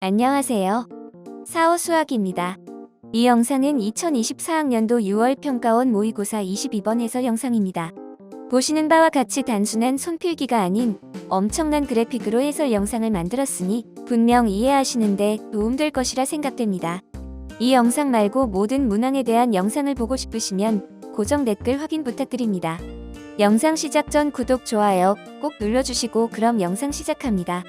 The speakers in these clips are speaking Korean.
안녕하세요. 사호 수학입니다. 이 영상은 2024학년도 6월 평가원 모의고사 22번에서 영상입니다. 보시는 바와 같이 단순한 손필기가 아닌 엄청난 그래픽으로 해설 영상을 만들었으니 분명 이해하시는데 도움될 것이라 생각됩니다. 이 영상 말고 모든 문항에 대한 영상을 보고 싶으시면 고정 댓글 확인 부탁드립니다. 영상 시작 전 구독, 좋아요 꼭 눌러주시고 그럼 영상 시작합니다.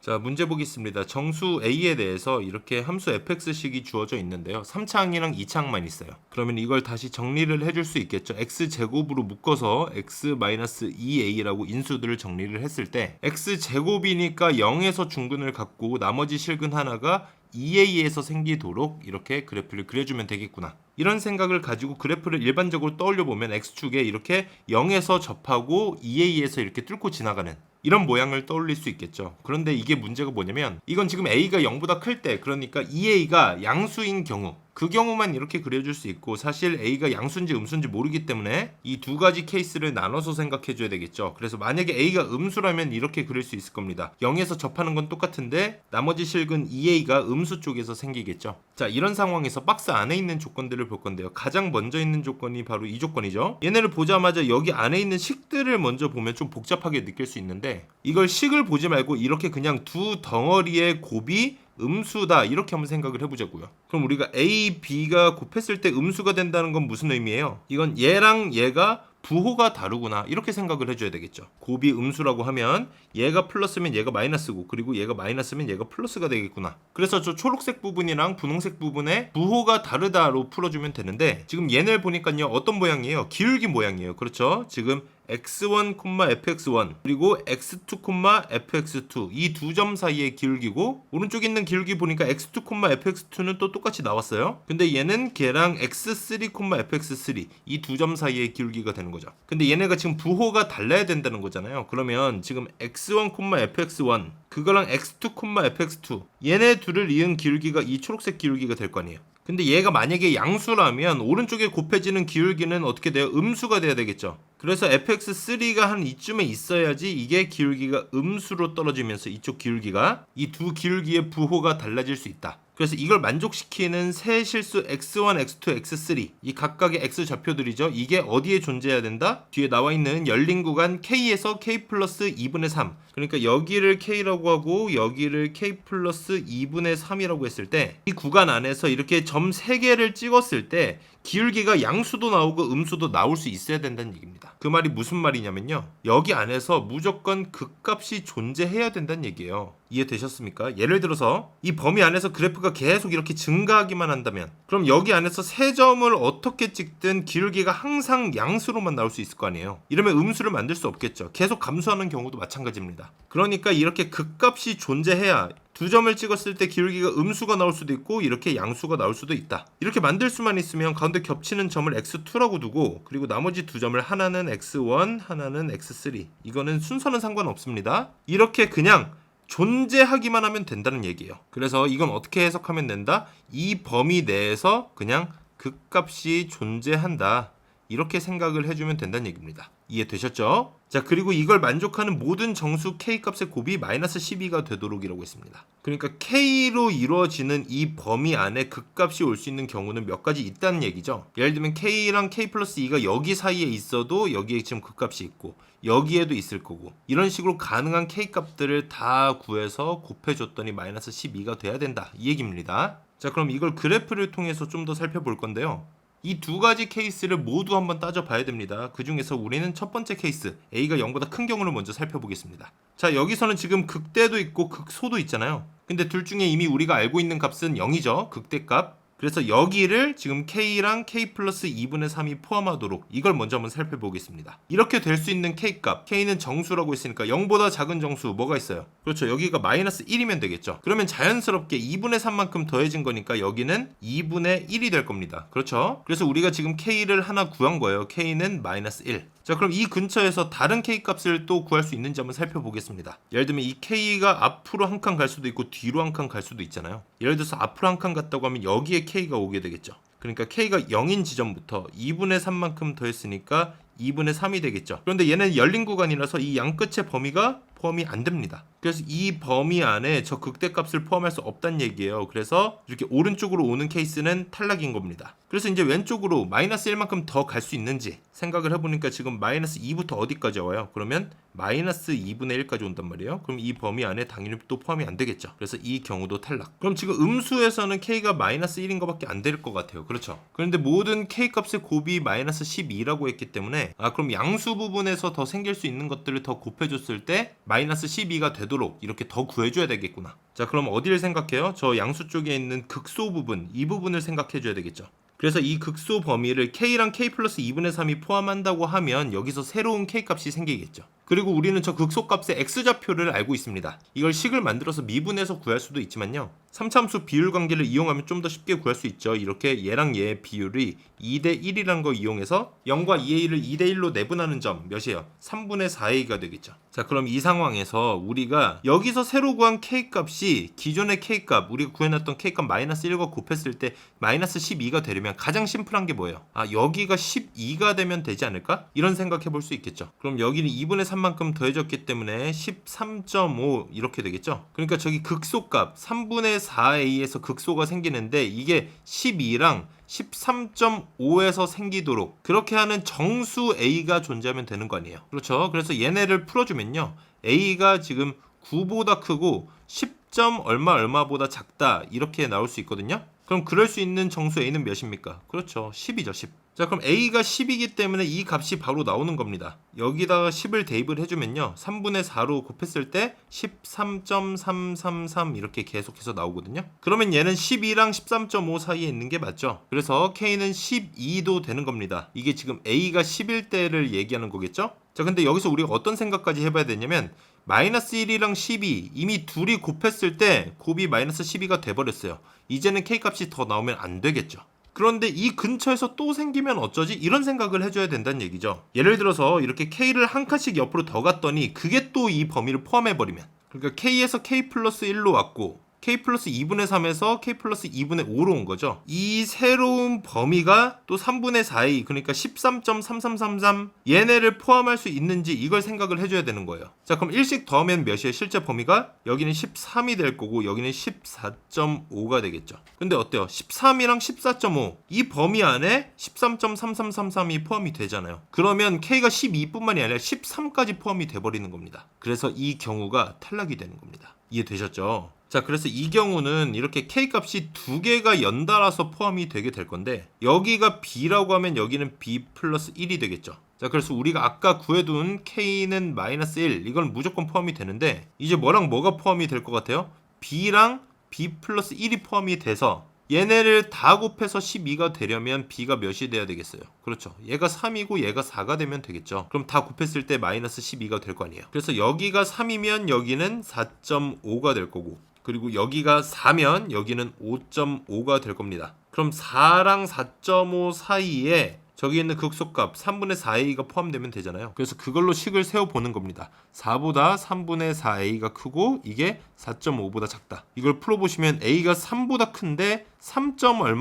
자, 문제 보겠습니다. 정수 A에 대해서 이렇게 함수 fx식이 주어져 있는데요. 3차항이랑 2차항만 있어요. 그러면 이걸 다시 정리를 해줄 수 있겠죠. x제곱으로 묶어서 x-2a라고 인수들을 정리를 했을 때 x제곱이니까 0에서 중근을 갖고 나머지 실근 하나가 2a에서 생기도록 이렇게 그래프를 그려주면 되겠구나. 이런 생각을 가지고 그래프를 일반적으로 떠올려 보면 x축에 이렇게 0에서 접하고 2a에서 이렇게 뚫고 지나가는 이런 모양을 떠올릴 수 있겠죠. 그런데 이게 문제가 뭐냐면 이건 지금 a가 0보다 클 때, 그러니까 2a가 양수인 경우, 그 경우만 이렇게 그려줄 수 있고, 사실 a가 양수인지 음수인지 모르기 때문에 이 두 가지 케이스를 나눠서 생각해 줘야 되겠죠. 그래서 만약에 a가 음수라면 이렇게 그릴 수 있을 겁니다. 0에서 접하는 건 똑같은데 나머지 실근 2a가 음수 쪽에서 생기겠죠. 자, 이런 상황에서 박스 안에 있는 조건들을 볼 건데요. 가장 먼저 있는 조건이 바로 이 조건이죠. 얘네를 보자마자 여기 안에 있는 식들을 먼저 보면 좀 복잡하게 느낄 수 있는데, 이걸 식을 보지 말고 이렇게 그냥 두 덩어리의 곱이 음수다 이렇게 한번 생각을 해보자고요. 그럼 우리가 A, B가 곱했을 때 음수가 된다는 건 무슨 의미예요? 이건 얘랑 얘가 부호가 다르구나 이렇게 생각을 해줘야 되겠죠. 곱이 음수라고 하면 얘가 플러스면 얘가 마이너스고, 그리고 얘가 마이너스면 얘가 플러스가 되겠구나. 그래서 저 초록색 부분이랑 분홍색 부분에 부호가 다르다로 풀어주면 되는데, 지금 얘네를 보니까요 어떤 모양이에요? 기울기 모양이에요. 그렇죠? 지금 x1, fx1 그리고 x2, fx2 이 두 점 사이의 기울기고, 오른쪽에 있는 기울기 보니까 x2, fx2는 또 똑같이 나왔어요. 근데 얘는 걔랑 x3, fx3 이 두 점 사이의 기울기가 되는 거죠. 근데 얘네가 지금 부호가 달라야 된다는 거잖아요. 그러면 지금 x1, fx1 그거랑 x2, fx2 얘네 둘을 이은 기울기가 이 초록색 기울기가 될 거 아니에요. 근데 얘가 만약에 양수라면 오른쪽에 곱해지는 기울기는 어떻게 돼요? 음수가 돼야 되겠죠. 그래서 fx3가 한 이쯤에 있어야지 이게 기울기가 음수로 떨어지면서 이쪽 기울기가 이 두 기울기의 부호가 달라질 수 있다. 그래서 이걸 만족시키는 세 실수 x1, x2, x3 이 각각의 x 좌표들이죠. 이게 어디에 존재해야 된다? 뒤에 나와 있는 열린 구간 k에서 k 플러스 2분의 3, 그러니까 여기를 k라고 하고 여기를 k 플러스 2분의 3이라고 했을 때 이 구간 안에서 이렇게 점 3개를 찍었을 때 기울기가 양수도 나오고 음수도 나올 수 있어야 된다는 얘기입니다. 그 말이 무슨 말이냐면요, 여기 안에서 무조건 극값이 존재해야 된다는 얘기예요. 이해되셨습니까? 예를 들어서 이 범위 안에서 그래프가 계속 이렇게 증가하기만 한다면, 그럼 여기 안에서 세 점을 어떻게 찍든 기울기가 항상 양수로만 나올 수 있을 거 아니에요. 이러면 음수를 만들 수 없겠죠. 계속 감소하는 경우도 마찬가지입니다. 그러니까 이렇게 극값이 존재해야 두 점을 찍었을 때 기울기가 음수가 나올 수도 있고 이렇게 양수가 나올 수도 있다. 이렇게 만들 수만 있으면 가운데 겹치는 점을 x2라고 두고, 그리고 나머지 두 점을 하나는 x1, 하나는 x3 이거는 순서는 상관없습니다. 이렇게 그냥 존재하기만 하면 된다는 얘기예요. 그래서 이건 어떻게 해석하면 된다? 이 범위 내에서 그냥 극값이 존재한다 이렇게 생각을 해주면 된다는 얘기입니다. 이해되셨죠? 자, 그리고 이걸 만족하는 모든 정수 k 값의 곱이 마이너스 12가 되도록 이라고 했습니다. 그러니까 k로 이루어지는 이 범위 안에 극값이 올 수 있는 경우는 몇 가지 있다는 얘기죠. 예를 들면 k랑 k 플러스 2가 여기 사이에 있어도 여기에 지금 극값이 있고 여기에도 있을 거고, 이런 식으로 가능한 k 값들을 다 구해서 곱해줬더니 마이너스 12가 돼야 된다 이 얘기입니다. 자, 그럼 이걸 그래프를 통해서 좀 더 살펴볼 건데요. 이 두 가지 케이스를 모두 한번 따져봐야 됩니다. 그 중에서 우리는 첫 번째 케이스 A가 0보다 큰 경우를 먼저 살펴보겠습니다. 자, 여기서는 지금 극대도 있고 극소도 있잖아요. 근데 둘 중에 이미 우리가 알고 있는 값은 0이죠. 극대값. 그래서 여기를 지금 k랑 k 플러스 2분의 3이 포함하도록 이걸 먼저 한번 살펴보겠습니다. 이렇게 될 수 있는 k값, k는 정수라고 했으니까 0보다 작은 정수 뭐가 있어요? 그렇죠, 여기가 마이너스 1이면 되겠죠. 그러면 자연스럽게 2분의 3만큼 더해진 거니까 여기는 2분의 1이 될 겁니다. 그렇죠? 그래서 우리가 지금 k를 하나 구한 거예요. k는 마이너스 1. 자, 그럼 이 근처에서 다른 k 값을 또 구할 수 있는지 한번 살펴보겠습니다. 예를 들면 이 k가 앞으로 한 칸 갈 수도 있고 뒤로 한 칸 갈 수도 있잖아요. 예를 들어서 앞으로 한 칸 갔다고 하면 여기에 k가 오게 되겠죠. 그러니까 k가 0인 지점부터 2분의 3만큼 더했으니까 2분의 3이 되겠죠. 그런데 얘는 열린 구간이라서 이 양 끝의 범위가 포함이 안 됩니다. 그래서 이 범위 안에 저 극대값을 포함할 수 없다는 얘기예요. 그래서 이렇게 오른쪽으로 오는 케이스는 탈락인 겁니다. 그래서 이제 왼쪽으로 마이너스 1만큼 더 갈 수 있는지 생각을 해보니까 지금 마이너스 2부터 어디까지 와요? 그러면 마이너스 2분의 1까지 온단 말이에요. 그럼 이 범위 안에 당연히 또 포함이 안 되겠죠. 그래서 이 경우도 탈락. 그럼 지금 음수에서는 k가 마이너스 1인 것밖에 안 될 것 같아요. 그렇죠? 그런데 모든 k 값의 곱이 마이너스 12라고 했기 때문에 그럼 양수 부분에서 더 생길 수 있는 것들을 더 곱해줬을 때 마이너스 12가 되도록 이렇게 더 구해줘야 되겠구나. 자, 그럼 어디를 생각해요? 저 양수 쪽에 있는 극소 부분, 이 부분을 생각해줘야 되겠죠. 그래서 이 극소 범위를 k랑 k 플러스 2분의 3이 포함한다고 하면 여기서 새로운 k 값이 생기겠죠. 그리고 우리는 저 극소값의 x좌표를 알고 있습니다. 이걸 식을 만들어서 미분해서 구할 수도 있지만요. 3차함수 비율 관계를 이용하면 좀 더 쉽게 구할 수 있죠. 이렇게 얘랑 얘의 비율이 2대 1이라는 거 이용해서 0과 2a를 2대 1로 내분하는 점 몇이에요? 3분의 4a가 되겠죠. 자, 그럼 이 상황에서 우리가 여기서 새로 구한 k 값이 기존의 k 값, 우리가 구해놨던 k 값 마이너스 1과 곱했을 때 마이너스 12가 되려면 가장 심플한 게 뭐예요? 여기가 12가 되면 되지 않을까? 이런 생각해 볼 수 있겠죠. 그럼 여기는 2분의 3만큼 더해졌기 때문에 13.5 이렇게 되겠죠. 그러니까 저기 극소값 3분의 4a에서 극소가 생기는데 이게 12랑 13.5에서 생기도록 그렇게 하는 정수 a가 존재하면 되는 거 아니에요. 그렇죠. 그래서 얘네를 풀어주면요, a가 지금 9보다 크고 10. 얼마보다 작다 이렇게 나올 수 있거든요. 그럼 그럴 수 있는 정수 a는 몇입니까? 그렇죠, 10이죠. 10. 자, 그럼 a가 10이기 때문에 이 값이 바로 나오는 겁니다. 여기다가 10을 대입을 해주면요, 3분의 4로 곱했을 때 13.333 이렇게 계속해서 나오거든요. 그러면 얘는 12랑 13.5 사이에 있는 게 맞죠. 그래서 k는 12도 되는 겁니다. 이게 지금 a가 10일 때를 얘기하는 거겠죠. 자, 근데 여기서 우리가 어떤 생각까지 해봐야 되냐면 마이너스 1이랑 12 이미 둘이 곱했을 때 곱이 마이너스 12가 돼버렸어요. 이제는 k 값이 더 나오면 안 되겠죠. 그런데 이 근처에서 또 생기면 어쩌지? 이런 생각을 해줘야 된다는 얘기죠. 예를 들어서 이렇게 k를 한 칸씩 옆으로 더 갔더니 그게 또 이 범위를 포함해버리면, 그러니까 k에서 k 플러스 1로 왔고 k 플러스 2분의 3에서 k 플러스 2분의 5로 온 거죠. 이 새로운 범위가 또 3분의 4a, 그러니까 13.3333 얘네를 포함할 수 있는지 이걸 생각을 해줘야 되는 거예요. 자, 그럼 1씩 더하면 몇이에요? 실제 범위가 여기는 13이 될 거고 여기는 14.5가 되겠죠. 근데 어때요? 13이랑 14.5 이 범위 안에 13.3333이 포함이 되잖아요. 그러면 k가 12뿐만이 아니라 13까지 포함이 돼버리는 겁니다. 그래서 이 경우가 탈락이 되는 겁니다. 이해되셨죠? 자, 그래서 이 경우는 이렇게 k 값이 두 개가 연달아서 포함이 되게 될 건데 여기가 b라고 하면 여기는 b 플러스 1이 되겠죠. 자, 그래서 우리가 아까 구해둔 k는 마이너스 1 이건 무조건 포함이 되는데 이제 뭐랑 뭐가 포함이 될 것 같아요? b랑 b 플러스 1이 포함이 돼서 얘네를 다 곱해서 12가 되려면 b가 몇이 돼야 되겠어요? 그렇죠. 얘가 3이고 얘가 4가 되면 되겠죠. 그럼 다 곱했을 때 마이너스 12가 될 거 아니에요. 그래서 여기가 3이면 여기는 4.5가 될 거고 그리고 여기가 4면 여기는 5.5가 될 겁니다. 그럼 4랑 4.5 사이에 저기 있는 극소값 3분의 4a가 포함되면 되잖아요. 그래서 그걸로 식을 세워보는 겁니다. 4보다 3분의 4a가 크고 이게 4.5보다 작다. 이걸 풀어보시면 a가 3보다 큰데 3.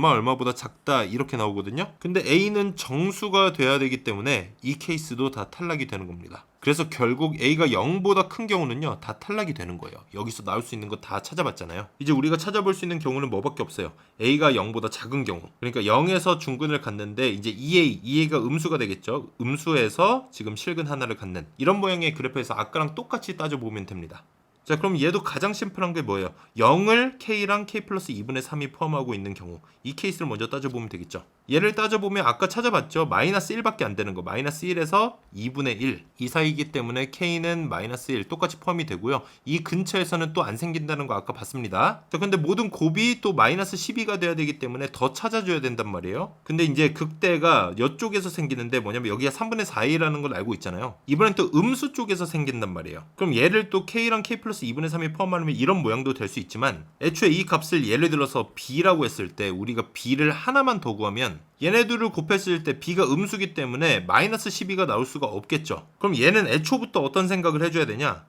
얼마보다 작다 이렇게 나오거든요. 근데 a는 정수가 돼야 되기 때문에 이 케이스도 다 탈락이 되는 겁니다. 그래서 결국 a가 0보다 큰 경우는요 다 탈락이 되는 거예요. 여기서 나올 수 있는 거 다 찾아봤잖아요. 이제 우리가 찾아볼 수 있는 경우는 뭐밖에 없어요. a가 0보다 작은 경우, 그러니까 0에서 중근을 갖는데 이제 2a가 음수가 되겠죠. 음수에서 지금 실근 하나를 갖는 이런 모양의 그래프에서 아까랑 똑같이 따져보면 됩니다. 자, 그럼 얘도 가장 심플한 게 뭐예요? 0을 k랑 k 플러스 2분의 3이 포함하고 있는 경우 이 케이스를 먼저 따져보면 되겠죠. 얘를 따져보면 아까 찾아봤죠. 마이너스 1밖에 안 되는 거, 마이너스 1에서 2분의 1 이 사이이기 때문에 k는 마이너스 1 똑같이 포함이 되고요. 이 근처에서는 또 안 생긴다는 거 아까 봤습니다. 자, 근데 모든 곱이 또 마이너스 12가 돼야 되기 때문에 더 찾아줘야 된단 말이에요. 근데 이제 극대가 이쪽에서 생기는데 뭐냐면 여기가 3분의 4이라는 걸 알고 있잖아요. 이번엔 또 음수 쪽에서 생긴단 말이에요. 그럼 얘를 또 k랑 k 플러스 2분의 3이 포함하면 이런 모양도 될 수 있지만 애초에 이 값을 예를 들어서 b라고 했을 때 우리가 b를 하나만 더 구하면 얘네들을 곱했을 때 b가 음수기 때문에 마이너스 12가 나올 수가 없겠죠. 그럼 얘는 애초부터 어떤 생각을 해줘야 되냐?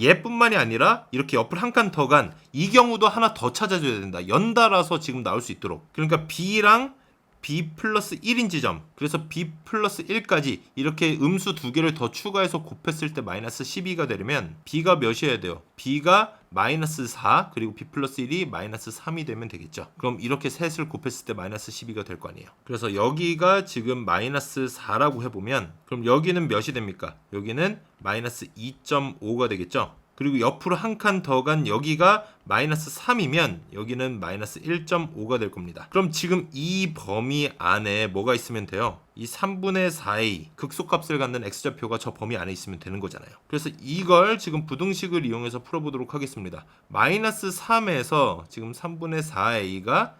얘뿐만이 아니라 이렇게 옆을 한 칸 더 간 이 경우도 하나 더 찾아줘야 된다. 연달아서 지금 나올 수 있도록. 그러니까 b랑 b 플러스 1인 지점, 그래서 b 플러스 1까지 이렇게 음수 두 개를 더 추가해서 곱했을 때 마이너스 12가 되려면 b가 몇이어야 돼요? b가 마이너스 4 그리고 b 플러스 1이 마이너스 3이 되면 되겠죠. 그럼 이렇게 셋을 곱했을 때 마이너스 12가 될 거 아니에요. 그래서 여기가 지금 마이너스 4라고 해보면 그럼 여기는 몇이 됩니까? 여기는 마이너스 2.5가 되겠죠. 그리고 옆으로 한 칸 더 간 여기가 마이너스 3이면 여기는 마이너스 1.5가 될 겁니다. 그럼 지금 이 범위 안에 뭐가 있으면 돼요? 이 3분의 4a 극소값을 갖는 x좌표가 저 범위 안에 있으면 되는 거잖아요. 그래서 이걸 지금 부등식을 이용해서 풀어보도록 하겠습니다. 마이너스 3에서 지금 3분의 4a가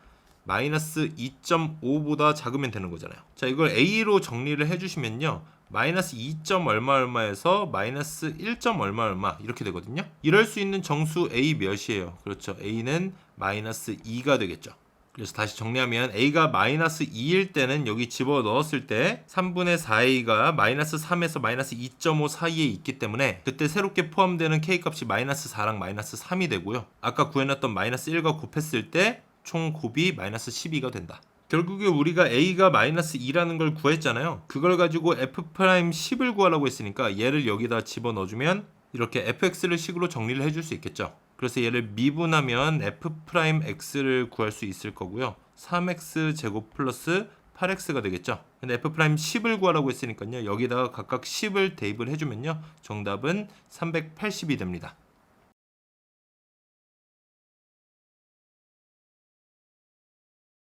마이너스 2.5보다 작으면 되는 거잖아요. 자, 이걸 a로 정리를 해주시면요, 마이너스 2점 얼마 얼마에서 마이너스 1점 얼마 얼마 이렇게 되거든요. 이럴 수 있는 정수 a 몇이에요? 그렇죠, a는 마이너스 2가 되겠죠. 그래서 다시 정리하면 a가 마이너스 2일 때는 여기 집어넣었을 때 3분의 4a가 마이너스 3에서 마이너스 2.5 사이에 있기 때문에 그때 새롭게 포함되는 k값이 마이너스 4랑 마이너스 3이 되고요, 아까 구해놨던 마이너스 1과 곱했을 때 총 곱이 마이너스 12가 된다. 결국에 우리가 a가 마이너스 2라는 걸 구했잖아요. 그걸 가지고 f'10을 구하라고 했으니까 얘를 여기다 집어넣어주면 이렇게 fx를 식으로 정리를 해줄 수 있겠죠. 그래서 얘를 미분하면 f'x를 구할 수 있을 거고요. 3x 제곱 플러스 8x가 되겠죠. 근데 f'10을 구하라고 했으니까요, 여기다가 각각 10을 대입을 해주면요, 정답은 380이 됩니다.